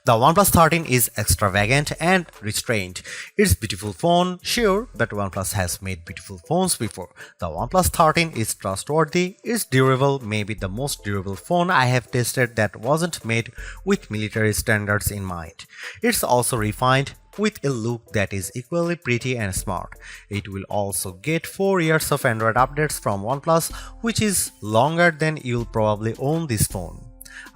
The OnePlus 13 is extravagant and restrained. It's a beautiful phone, sure, but OnePlus has made beautiful phones before. The OnePlus 13 is trustworthy, it's durable, maybe the most durable phone I have tested that wasn't made with military standards in mind. It's also refined, with a look that is equally pretty and smart. It will also get 4 years of Android updates from OnePlus, which is longer than you'll probably own this phone.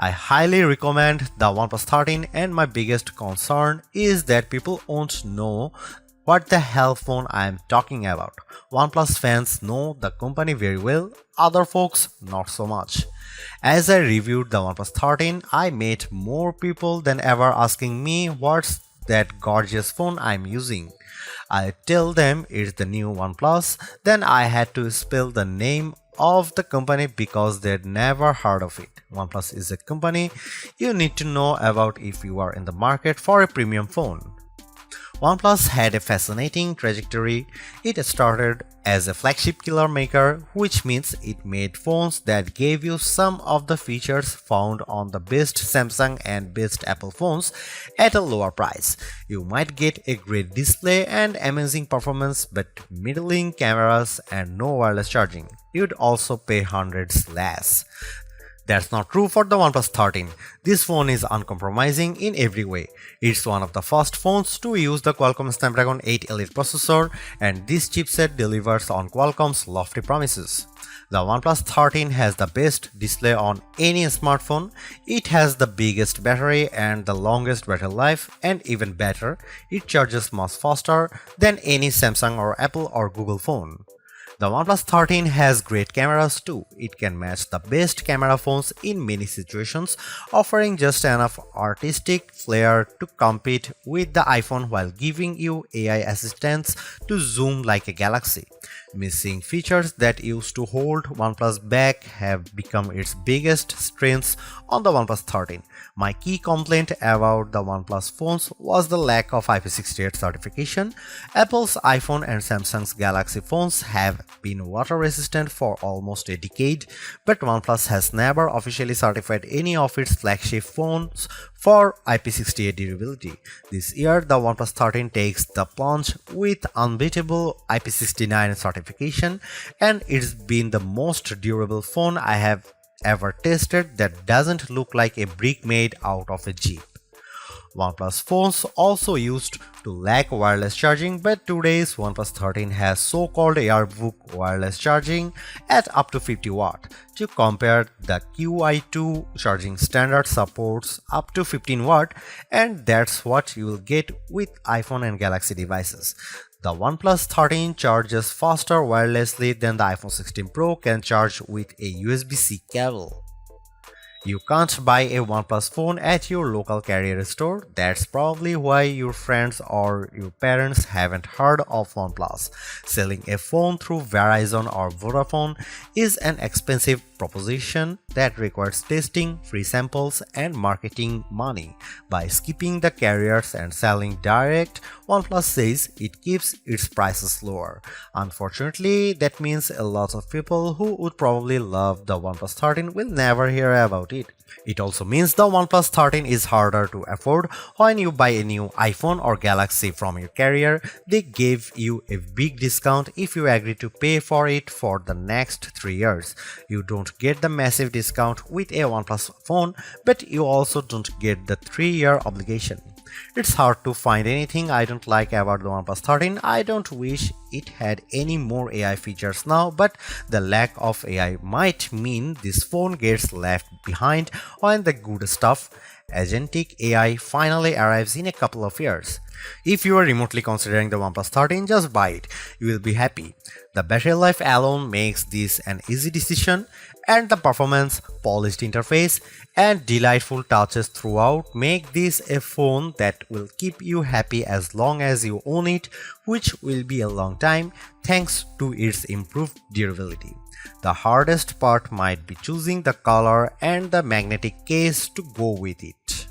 I highly recommend the OnePlus 13, and my biggest concern is that people won't know what the hell phone I am talking about. OnePlus fans know the company very well, other folks not so much. As I reviewed the OnePlus 13, I met more people than ever asking me what's that gorgeous phone I'm using. I tell them it's the new OnePlus, then I had to spell the name of the company because they'd never heard of it. OnePlus is a company you need to know about if you are in the market for a premium phone. OnePlus had a fascinating trajectory. It started as a flagship killer maker, which means it made phones that gave you some of the features found on the best Samsung and best Apple phones at a lower price. You might get a great display and amazing performance, but middling cameras and no wireless charging. You'd also pay hundreds less. That's not true for the OnePlus 13. This phone is uncompromising in every way. It's one of the first phones to use the Qualcomm Snapdragon 8 Elite processor, and this chipset delivers on Qualcomm's lofty promises. The OnePlus 13 has the best display on any smartphone. It has the biggest battery and the longest battery life, and even better, it charges much faster than any Samsung or Apple or Google phone. The OnePlus 13 has great cameras too. It can match the best camera phones in many situations, offering just enough artistic flair to compete with the iPhone while giving you AI assistants to zoom like a galaxy. Missing features that used to hold OnePlus back have become its biggest strengths on the OnePlus 13. My key complaint about the OnePlus phones was the lack of IP68 certification. Apple's iPhone and Samsung's Galaxy phones have been water resistant for almost a decade, but OnePlus has never officially certified any of its flagship phones for IP68 durability. This year, the OnePlus 13 takes the plunge with unbeatable IP69 certification, and it's been the most durable phone I have ever tested that doesn't look like a brick made out of a Jeep. OnePlus phones also used to lack wireless charging, but today's OnePlus 13 has so-called Airbook wireless charging at up to 50 watt. To compare, the QI2 charging standard supports up to 15 watt, and that's what you will get with iPhone and Galaxy devices. The OnePlus 13 charges faster wirelessly than the iPhone 16 Pro can charge with a USB-C cable. You can't buy a OnePlus phone at your local carrier store. That's probably why your friends or your parents haven't heard of OnePlus. Selling a phone through Verizon or Vodafone is an expensive proposition that requires testing, free samples, and marketing money. By skipping the carriers and selling direct, OnePlus says it keeps its prices lower. Unfortunately, that means a lot of people who would probably love the OnePlus 13 will never hear about it. It also means the OnePlus 13 is harder to afford. When you buy a new iPhone or Galaxy from your carrier, they give you a big discount if you agree to pay for it for the next 3 years. You don't get the massive discount with a OnePlus phone, but you also don't get the 3-year obligation. It's hard to find anything I don't like about the OnePlus 13. I don't wish it had any more AI features now, but the lack of AI might mean this phone gets left behind when the good stuff, agentic AI, finally arrives in a couple of years. If you are remotely considering the OnePlus 13, just buy it. You will be happy. The battery life alone makes this an easy decision, and the performance, polished interface, and delightful touches throughout make this a phone that will keep you happy as long as you own it, which will be a long time thanks to its improved durability. The hardest part might be choosing the color and the magnetic case to go with it.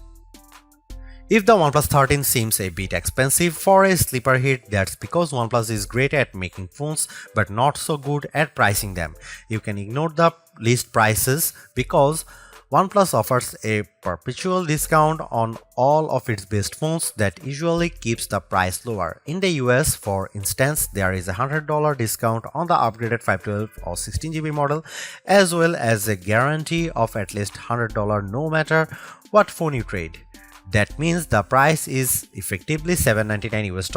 If the OnePlus 13 seems a bit expensive for a sleeper hit, that's because OnePlus is great at making phones but not so good at pricing them. You can ignore the list prices because OnePlus offers a perpetual discount on all of its best phones that usually keeps the price lower. In the US, for instance, there is a $100 discount on the upgraded 512 or 16GB model, as well as a guarantee of at least $100 no matter what phone you trade. That means the price is effectively $799 US.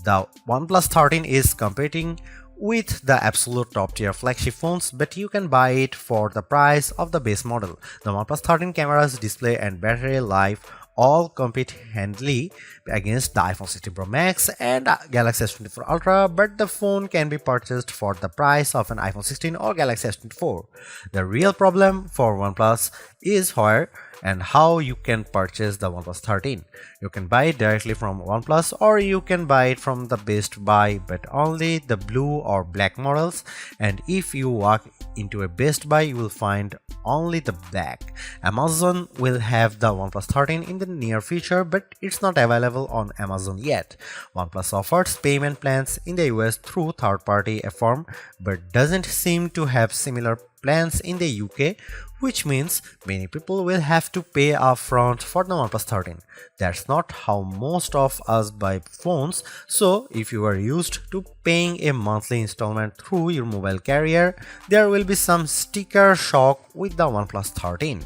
The OnePlus 13 is competing with the absolute top tier flagship phones, but you can buy it for the price of the base model. The OnePlus 13 cameras, display and battery life all compete handily against the iPhone 16 Pro Max and Galaxy S24 Ultra, but the phone can be purchased for the price of an iPhone 16 or Galaxy S24. The real problem for OnePlus is where and how you can purchase the OnePlus 13. You can buy it directly from OnePlus, or you can buy it from the Best Buy, but only the blue or black models, and if you walk into a Best Buy you will find only the black. Amazon will have the OnePlus 13 in the near future, but it's not available on Amazon yet. OnePlus offers payment plans in the US through third-party firm, but doesn't seem to have similar plans in the UK, which means many people will have to pay upfront for the OnePlus 13. That's not how most of us buy phones, so if you are used to paying a monthly installment through your mobile carrier, there will be some sticker shock with the OnePlus 13.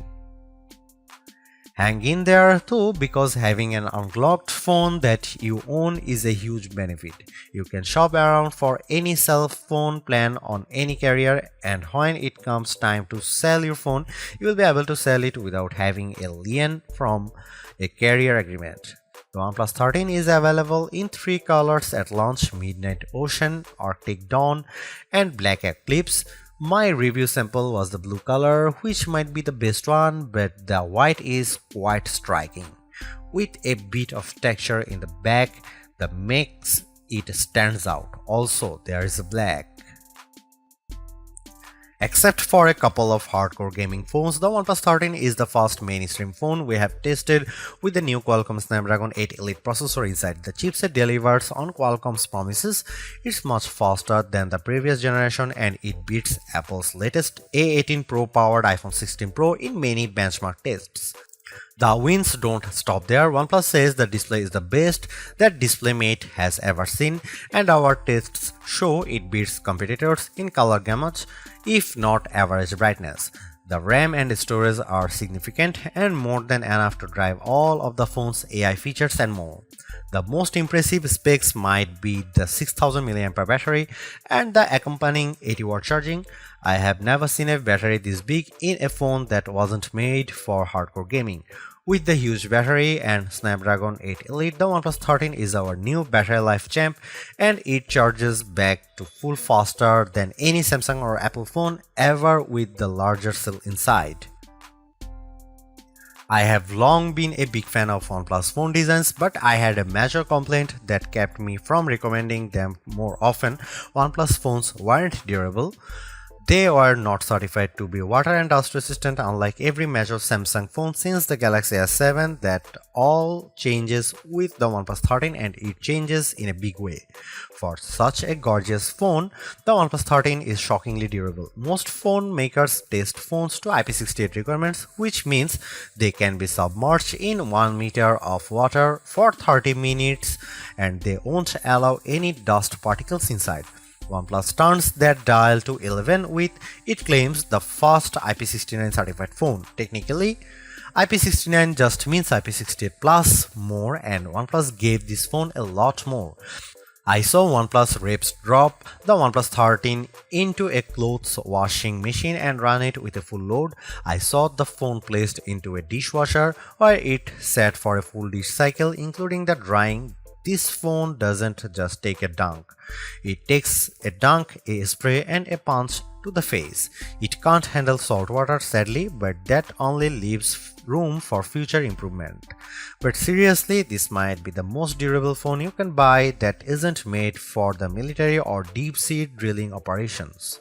Hang in there too, because having an unlocked phone that you own is a huge benefit. You can shop around for any cell phone plan on any carrier, and when it comes time to sell your phone, you will be able to sell it without having a lien from a carrier agreement. The OnePlus 13 is available in 3 colors at launch: Midnight Ocean, Arctic Dawn, and Black Eclipse. My review sample was the blue color, which might be the best one, but the white is quite striking, with a bit of texture in the back that makes it stands out. Also, there is a black. Except for a couple of hardcore gaming phones, the OnePlus 13 is the first mainstream phone we have tested with the new Qualcomm Snapdragon 8 Elite processor inside. The chipset delivers on Qualcomm's promises. It's much faster than the previous generation, and it beats Apple's latest A18 Pro powered iPhone 16 Pro in many benchmark tests. The wins don't stop there. OnePlus says the display is the best that DisplayMate has ever seen, and our tests show it beats competitors in color gamut, if not average brightness. The RAM and storage are significant and more than enough to drive all of the phone's AI features and more. The most impressive specs might be the 6000 mAh battery and the accompanying 80-watt charging. I have never seen a battery this big in a phone that wasn't made for hardcore gaming. With the huge battery and Snapdragon 8 Elite, the OnePlus 13 is our new battery life champ, and it charges back to full faster than any Samsung or Apple phone ever with the larger cell inside. I have long been a big fan of OnePlus phone designs, but I had a major complaint that kept me from recommending them more often. OnePlus phones weren't durable. They were not certified to be water and dust resistant, unlike every major Samsung phone since the Galaxy S7. That all changes with the OnePlus 13, and it changes in a big way. For such a gorgeous phone, the OnePlus 13 is shockingly durable. Most phone makers test phones to IP68 requirements, which means they can be submerged in 1 meter of water for 30 minutes and they won't allow any dust particles inside. OnePlus turns that dial to 11 with, it claims, the first IP69 certified phone. Technically, IP69 just means IP68 plus more, and OnePlus gave this phone a lot more. I saw OnePlus reps drop the OnePlus 13 into a clothes washing machine and run it with a full load. I saw the phone placed into a dishwasher where it sat for a full dish cycle, including the drying. This phone doesn't just take a dunk. It takes a dunk, a spray, and a punch to the face. It can't handle salt water, sadly, but that only leaves room for future improvement. But seriously, this might be the most durable phone you can buy that isn't made for the military or deep-sea drilling operations.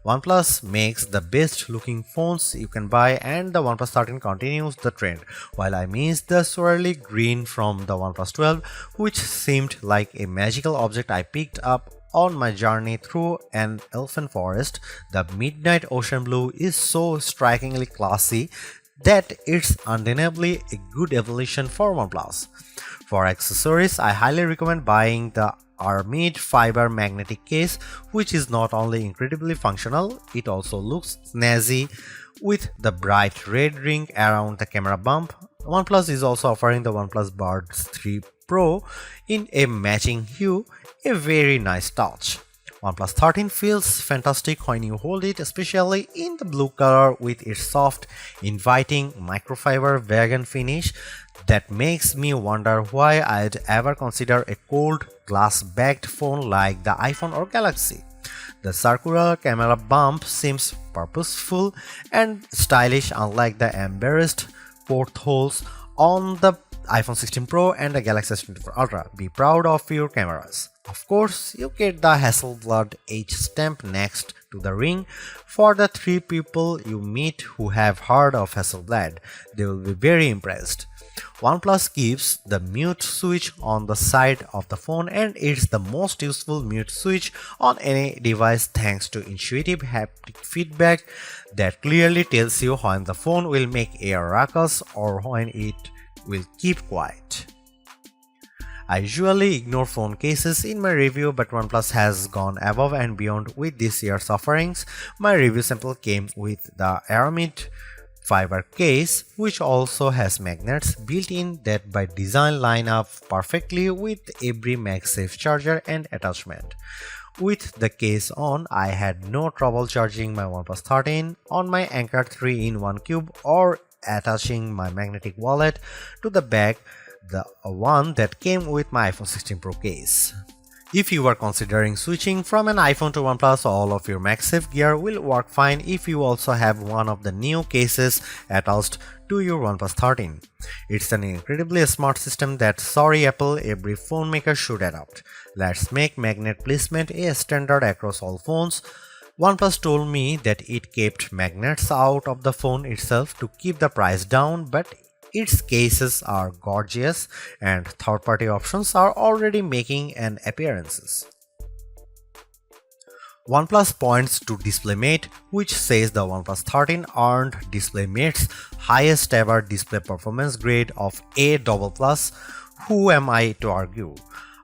OnePlus makes the best looking phones you can buy, and the OnePlus 13 continues the trend, while I miss the swirly green from the OnePlus 12, which seemed like a magical object I picked up on my journey through an elfin forest. The midnight ocean blue is so strikingly classy that it's undeniably a good evolution for OnePlus. For accessories, I highly recommend buying the Armid fiber magnetic case, which is not only incredibly functional, it also looks snazzy with the bright red ring around the camera bump. OnePlus is also offering the OnePlus Buds 3 Pro in a matching hue, a very nice touch. OnePlus 13 feels fantastic when you hold it, especially in the blue color with its soft, inviting microfiber vegan finish that makes me wonder why I'd ever consider a cold glass-backed phone like the iPhone or Galaxy. The circular camera bump seems purposeful and stylish, unlike the embarrassed portholes on the iPhone 16 Pro and the Galaxy S24 Ultra. Be proud of your cameras. Of course, you get the Hasselblad H stamp next to the ring. For the 3 people you meet who have heard of Hasselblad, they will be very impressed. OnePlus gives the mute switch on the side of the phone, and it's the most useful mute switch on any device thanks to intuitive haptic feedback that clearly tells you when the phone will make a ruckus or when it will keep quiet. I usually ignore phone cases in my review, but OnePlus has gone above and beyond with this year's offerings. My review sample came with the Aramid fiber case, which also has magnets built in that by design line up perfectly with every MagSafe charger and attachment. With the case on, I had no trouble charging my OnePlus 13 on my Anker 3-in-1 cube or attaching my magnetic wallet to the bag, the one that came with my iPhone 16 Pro case. If you are considering switching from an iPhone to OnePlus, all of your MagSafe gear will work fine if you also have one of the new cases attached to your OnePlus 13. It's an incredibly smart system that, sorry Apple, every phone maker should adopt. Let's make magnet placement a standard across all phones. OnePlus told me that it kept magnets out of the phone itself to keep the price down, but its cases are gorgeous and third-party options are already making an appearance. OnePlus points to DisplayMate, which says the OnePlus 13 earned DisplayMate's highest ever display performance grade of A++. Who am I to argue?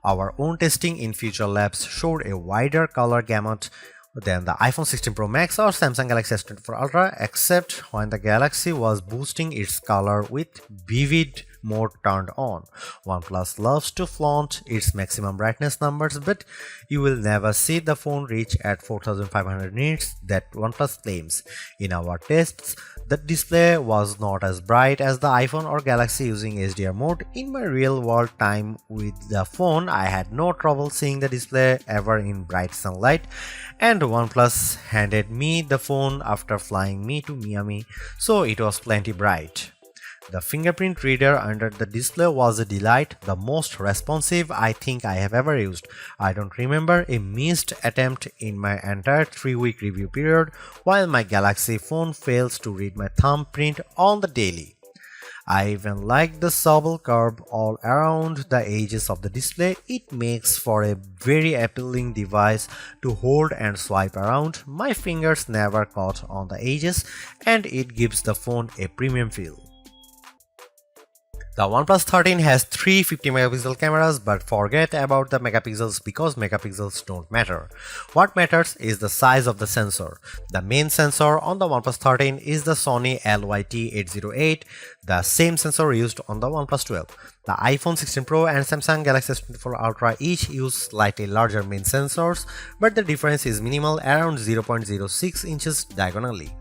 Our own testing in Future Labs showed a wider color gamut than the iPhone 16 Pro Max or Samsung Galaxy S24 Ultra, except when the Galaxy was boosting its color with vivid mode turned on. OnePlus loves to flaunt its maximum brightness numbers, but you will never see the phone reach at 4500 nits that OnePlus claims. In our tests, the display was not as bright as the iPhone or Galaxy using HDR mode. In my real-world time with the phone, I had no trouble seeing the display ever in bright sunlight, and OnePlus handed me the phone after flying me to Miami, so it was plenty bright. The fingerprint reader under the display was a delight, the most responsive I think I have ever used. I don't remember a missed attempt in my entire 3-week review period, while my Galaxy phone fails to read my thumbprint on the daily. I even like the supple curve all around the edges of the display. It makes for a very appealing device to hold and swipe around. My fingers never caught on the edges, and it gives the phone a premium feel. The OnePlus 13 has 3 50-megapixel cameras, but forget about the megapixels because megapixels don't matter. What matters is the size of the sensor. The main sensor on the OnePlus 13 is the Sony LYT-808, the same sensor used on the OnePlus 12. The iPhone 16 Pro and Samsung Galaxy S24 Ultra each use slightly larger main sensors, but the difference is minimal, around 0.06 inches diagonally.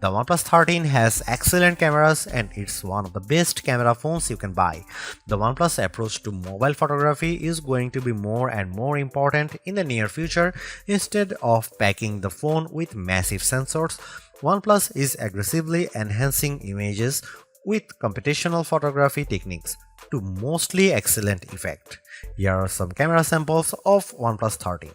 The OnePlus 13 has excellent cameras and it's one of the best camera phones you can buy. The OnePlus approach to mobile photography is going to be more and more important in the near future. Instead of packing the phone with massive sensors, OnePlus is aggressively enhancing images with computational photography techniques to mostly excellent effect. Here are some camera samples of OnePlus 13.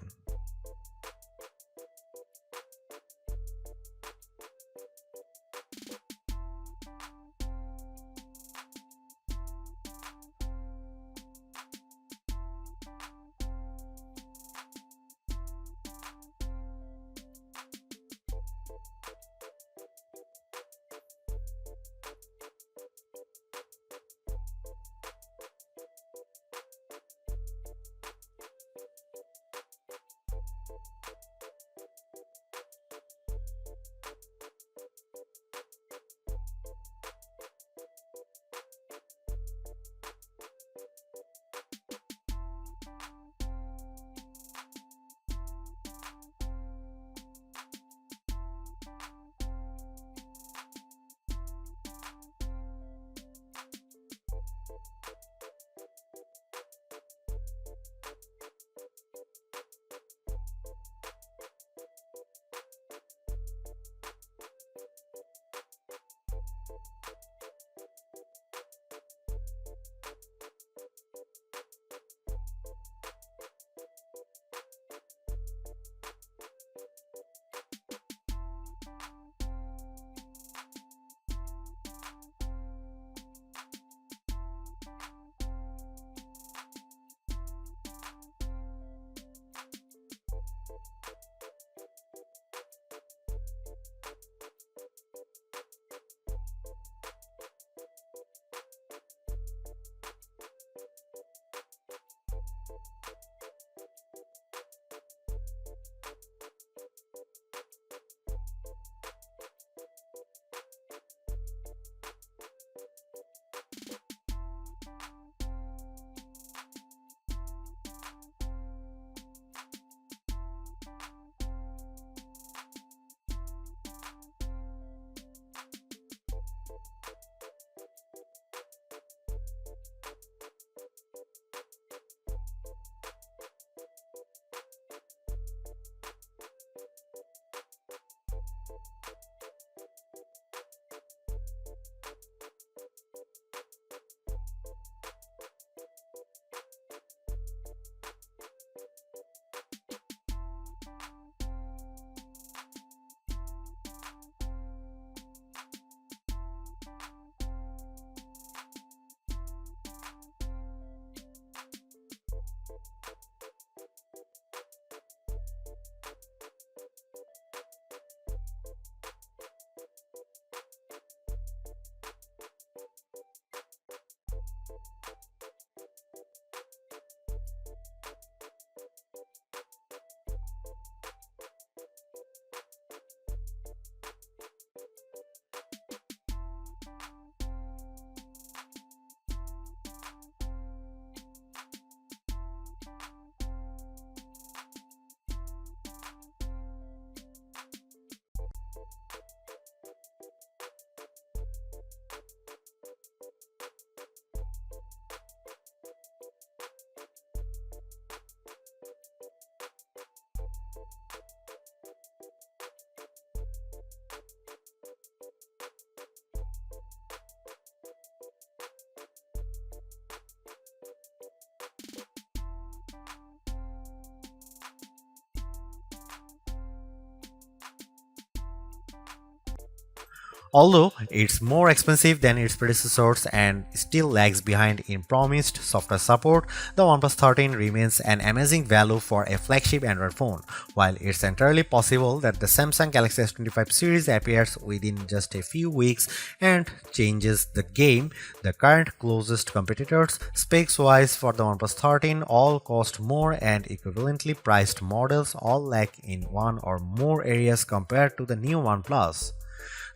Although it's more expensive than its predecessors and still lags behind in promised software support, the OnePlus 13 remains an amazing value for a flagship Android phone. While it's entirely possible that the Samsung Galaxy S25 series appears within just a few weeks and changes the game, the current closest competitors, specs-wise for the OnePlus 13, all cost more and equivalently priced models all lack in one or more areas compared to the new OnePlus.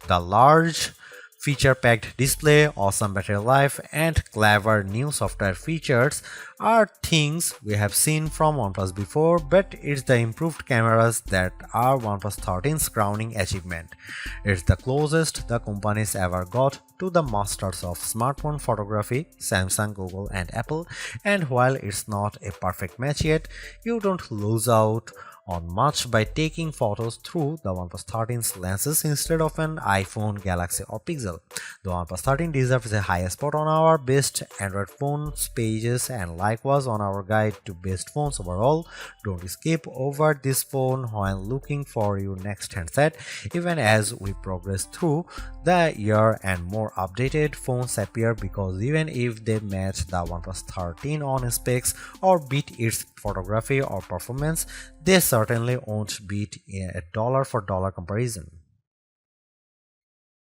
The large feature-packed display, awesome battery life, and clever new software features are things we have seen from OnePlus before, but it's the improved cameras that are OnePlus 13's crowning achievement. It's the closest the companies ever got to the masters of smartphone photography, Samsung, Google, and Apple, and while it's not a perfect match yet, you don't lose out on much by taking photos through the OnePlus 13's lenses instead of an iPhone, Galaxy, or Pixel. The OnePlus 13 deserves a high spot on our best Android phones pages and likewise on our guide to best phones overall. Don't skip over this phone while looking for your next handset, even as we progress through the year and more updated phones appear, because even if they match the OnePlus 13 on specs or beat its photography or performance, they certainly won't beat a dollar for dollar comparison.